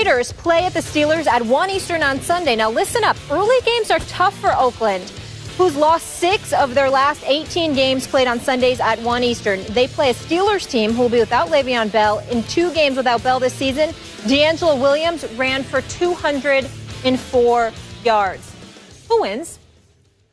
Raiders play at the Steelers at 1 Eastern on Sunday. Now listen up. Early games are tough for Oakland, who's lost 6 of their last 18 games played on Sundays at 1 Eastern. They play a Steelers team who will be without Le'Veon Bell. In 2 games without Bell this season, D'Angelo Williams ran for 204 yards. Who wins?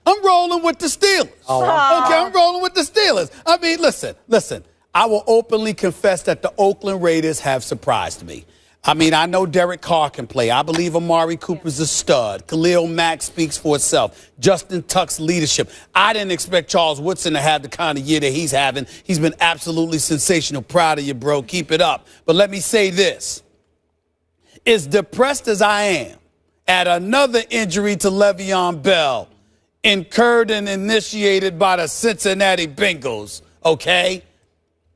I'm rolling with the Steelers. Okay, I'm rolling with the Steelers. I mean, listen. I will openly confess that the Oakland Raiders have surprised me. I mean, I know Derek Carr can play. I believe Amari Cooper's a stud. Khalil Mack speaks for itself. Justin Tuck's leadership. I didn't expect Charles Woodson to have the kind of year that he's having. He's been absolutely sensational. Proud of you, bro. Keep it up. But let me say this. As depressed as I am at another injury to Le'Veon Bell, incurred and initiated by the Cincinnati Bengals, okay?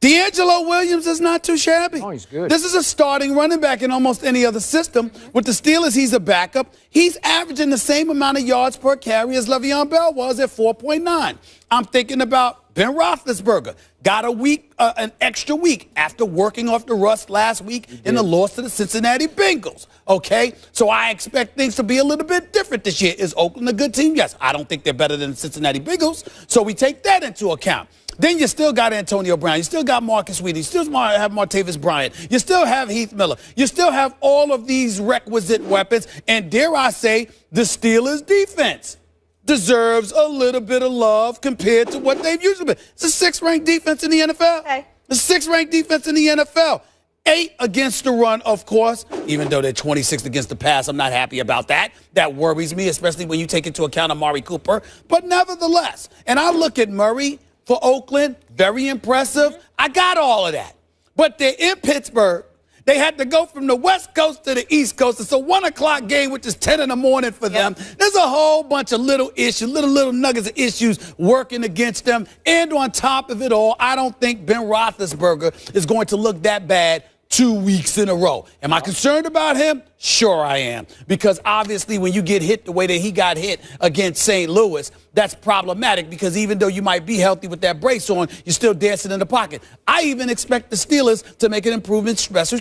D'Angelo Williams is not too shabby. Oh, he's good. This is a starting running back in almost any other system. With the Steelers, he's a backup. He's averaging the same amount of yards per carry as Le'Veon Bell was at 4.9. I'm thinking about Ben Roethlisberger. Got a week, an extra week after working off the rust last week in the loss to the Cincinnati Bengals. Okay? So I expect things to be a little bit different this year. Is Oakland a good team? Yes. I don't think they're better than the Cincinnati Bengals. So we take that into account. Then you still got Antonio Brown. You still got Marcus Sweet. You still have Martavis Bryant. You still have Heath Miller. You still have all of these requisite weapons. And dare I say, the Steelers' defense deserves a little bit of love compared to what they've usually been. It's a 6th-ranked defense in the NFL. Okay. It's a 6th-ranked defense in the NFL. 8 against the run, of course, even though they're 26th against the pass. I'm not happy about that. That worries me, especially when you take into account Amari Cooper. But nevertheless, and I look at Murray for Oakland, very impressive. I got all of that. But they're in Pittsburgh. They had to go from the West Coast to the East Coast. It's a 1 o'clock game, which is 10 in the morning for them. There's a whole bunch of little issues, little nuggets of issues working against them. And on top of it all, I don't think Ben Roethlisberger is going to look that bad 2 weeks in a row. Am I concerned about him? Sure I am. Because obviously when you get hit the way that he got hit against St. Louis, that's problematic because even though you might be healthy with that brace on, you're still dancing in the pocket. I even expect the Steelers to make an improvement special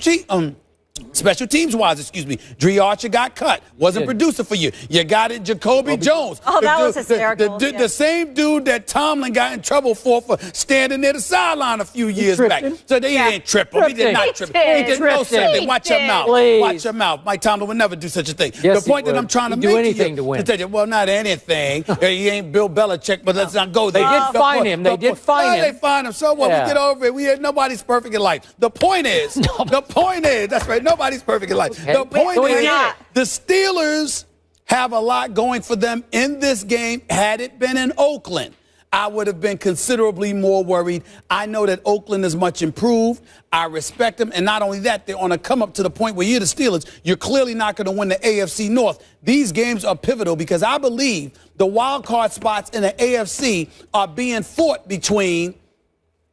teams-wise, Dre Archer got cut. Wasn't producer for you. You got it, Jacoby Jones. Oh, that was hysterical. The same dude that Tomlin got in trouble for standing near the sideline a few years back. So they didn't trip him. He did not trip him. He did no such thing. Watch your mouth. Please. Watch your mouth. Mike Tomlin would never do such a thing. Yes, the point that I'm trying to make do anything to win. Well, not anything. He ain't Bill Belichick, but let's not go there. They did fine him. They did fine him. They fined him. So what? We get over it. Nobody's perfect in life. The point is, that's right. Nobody's perfect in life. Okay. The point is, the Steelers have a lot going for them in this game. Had it been in Oakland, I would have been considerably more worried. I know that Oakland is much improved. I respect them. And not only that, they're on a come up to the point where you're the Steelers. You're clearly not going to win the AFC North. These games are pivotal because I believe the wild card spots in the AFC are being fought between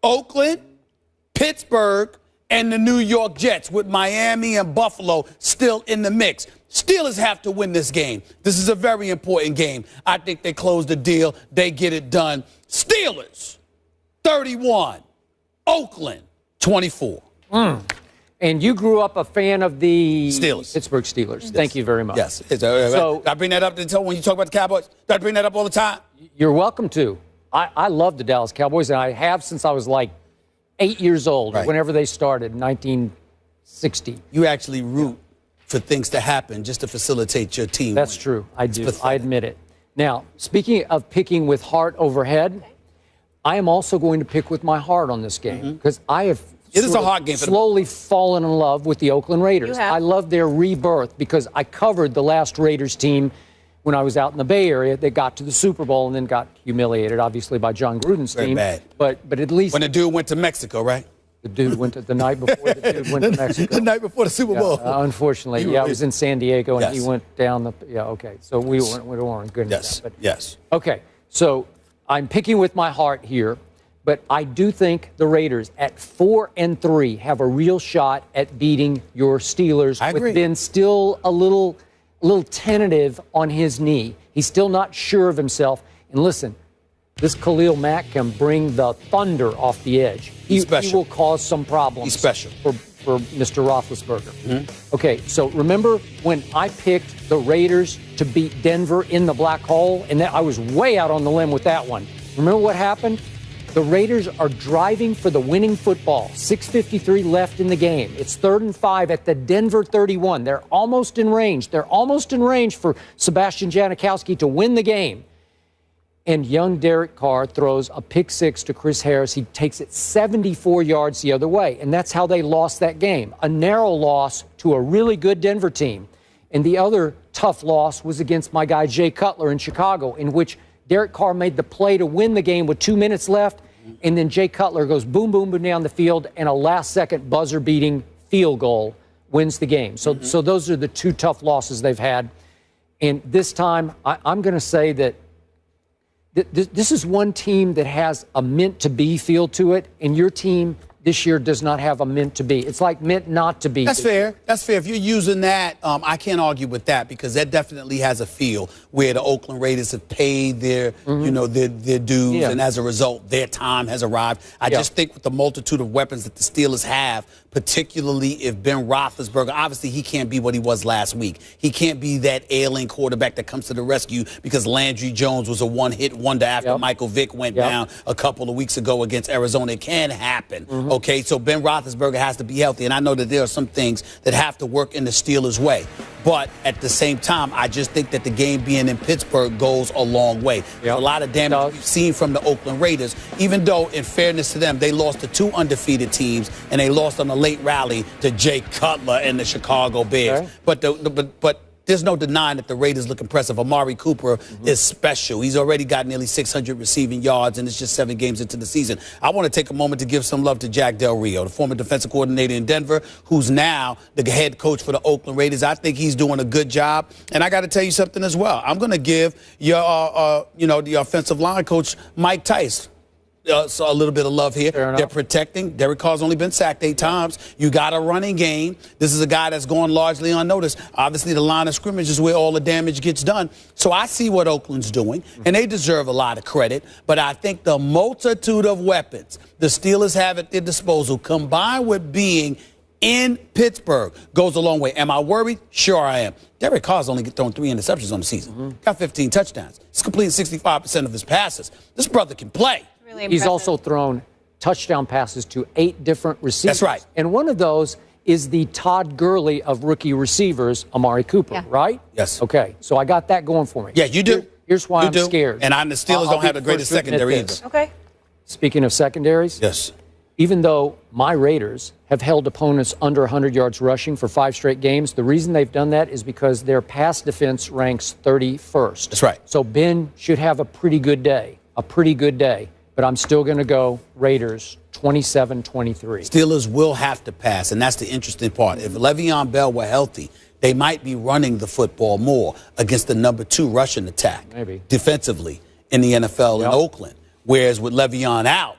Oakland, Pittsburgh, and the New York Jets, with Miami and Buffalo still in the mix. Steelers have to win this game. This is a very important game. I think they close the deal. They get it done. Steelers, 31. Oakland, 24. And you grew up a fan of the Steelers. Pittsburgh Steelers. Yes. Thank you very much. Yes. So, I bring that up when you talk about the Cowboys. Do I bring that up all the time? You're welcome to. I love the Dallas Cowboys, and I have since I was like 8 years old, whenever they started, 1960. You actually root for things to happen just to facilitate your team. That's true. I do. I admit it. Now, speaking of picking with heart overhead, I am also going to pick with my heart on this game because I have slowly fallen in love with the Oakland Raiders. I love their rebirth because I covered the last Raiders team when I was out in the Bay Area. They got to the Super Bowl and then got humiliated, obviously, by John Gruden's team. Bad. But at least when the dude went to Mexico, right? The dude went to the night before the dude went to Mexico. The night before the Super Bowl. Unfortunately, I was in San Diego and he went down the. Okay. So we weren't good. Yes. But, yes. Okay. So I'm picking with my heart here, but I do think the Raiders at 4-3 have a real shot at beating your Steelers. I agree. With Ben still a little tentative on his knee. He's still not sure of himself. And listen, this Khalil Mack can bring the thunder off the edge. He will cause some problems. He's special. for Mr. Roethlisberger. Okay, so remember when I picked the Raiders to beat Denver in the black hole? And I was way out on the limb with that one. Remember what happened? The Raiders are driving for the winning football. 6:53 left in the game. It's 3rd and 5 at the Denver 31. They're almost in range. They're almost in range for Sebastian Janikowski to win the game. And young Derek Carr throws a pick six to Chris Harris. He takes it 74 yards the other way. And that's how they lost that game. A narrow loss to a really good Denver team. And the other tough loss was against my guy Jay Cutler in Chicago, in which Derek Carr made the play to win the game with 2 minutes left. And then Jay Cutler goes boom, boom, boom down the field, and a last-second buzzer-beating field goal wins the game. So those are the two tough losses they've had. And this time, I'm going to say that this is one team that has a meant-to-be feel to it, and your team this year does not have a meant to be. It's like meant not to be. That's fair. That's fair. If you're using that, I can't argue with that, because that definitely has a feel where the Oakland Raiders have paid their, their dues, and as a result, their time has arrived. I just think with the multitude of weapons that the Steelers have, particularly if Ben Roethlisberger, obviously he can't be what he was last week. He can't be that ailing quarterback that comes to the rescue, because Landry Jones was a one-hit wonder after Michael Vick went down a couple of weeks ago against Arizona. It can happen. Okay, so Ben Roethlisberger has to be healthy, and I know that there are some things that have to work in the Steelers' way. But at the same time, I just think that the game being in Pittsburgh goes a long way. There's a lot of damage we've seen from the Oakland Raiders, even though, in fairness to them, they lost to 2 undefeated teams, and they lost on a late rally to Jay Cutler and the Chicago Bears. But there's no denying that the Raiders look impressive. Amari Cooper is special. He's already got nearly 600 receiving yards, and it's just 7 games into the season. I want to take a moment to give some love to Jack Del Rio, the former defensive coordinator in Denver, who's now the head coach for the Oakland Raiders. I think he's doing a good job. And I got to tell you something as well. I'm going to give your, the offensive line coach, Mike Tice, so a little bit of love here. They're protecting. Derek Carr's only been sacked 8 times. You got a running game. This is a guy that's gone largely unnoticed. Obviously, the line of scrimmage is where all the damage gets done. So I see what Oakland's doing, and they deserve a lot of credit. But I think the multitude of weapons the Steelers have at their disposal, combined with being in Pittsburgh, goes a long way. Am I worried? Sure I am. Derek Carr's only thrown 3 interceptions on the season. Got 15 touchdowns. He's completing 65% of his passes. This brother can play. Really He's also thrown touchdown passes to 8 different receivers. That's right. And one of those is the Todd Gurley of rookie receivers, Amari Cooper, right? Yes. Okay, so I got that going for me. Yeah, you do. Here's why I'm scared. And the Steelers don't have the greatest secondary either. Okay. Speaking of secondaries, yes. Even though my Raiders have held opponents under 100 yards rushing for 5 straight games, the reason they've done that is because their pass defense ranks 31st. That's right. So Ben should have a pretty good day, But I'm still going to go Raiders 27-23. Steelers will have to pass, and that's the interesting part. If Le'Veon Bell were healthy, they might be running the football more against the number 2 rushing attack defensively in the NFL in Oakland. Whereas with Le'Veon out,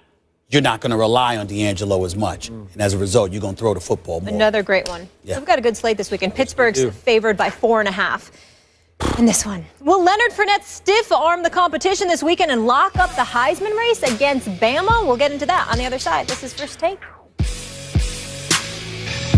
you're not going to rely on D'Angelo as much. And as a result, you're going to throw the football more. Another great one. Yeah. So we've got a good slate this weekend. Pittsburgh's favored by 4.5. In this one, will Leonard Fournette stiff-arm the competition this weekend and lock up the Heisman race against Bama? We'll get into that on the other side. This is First Take.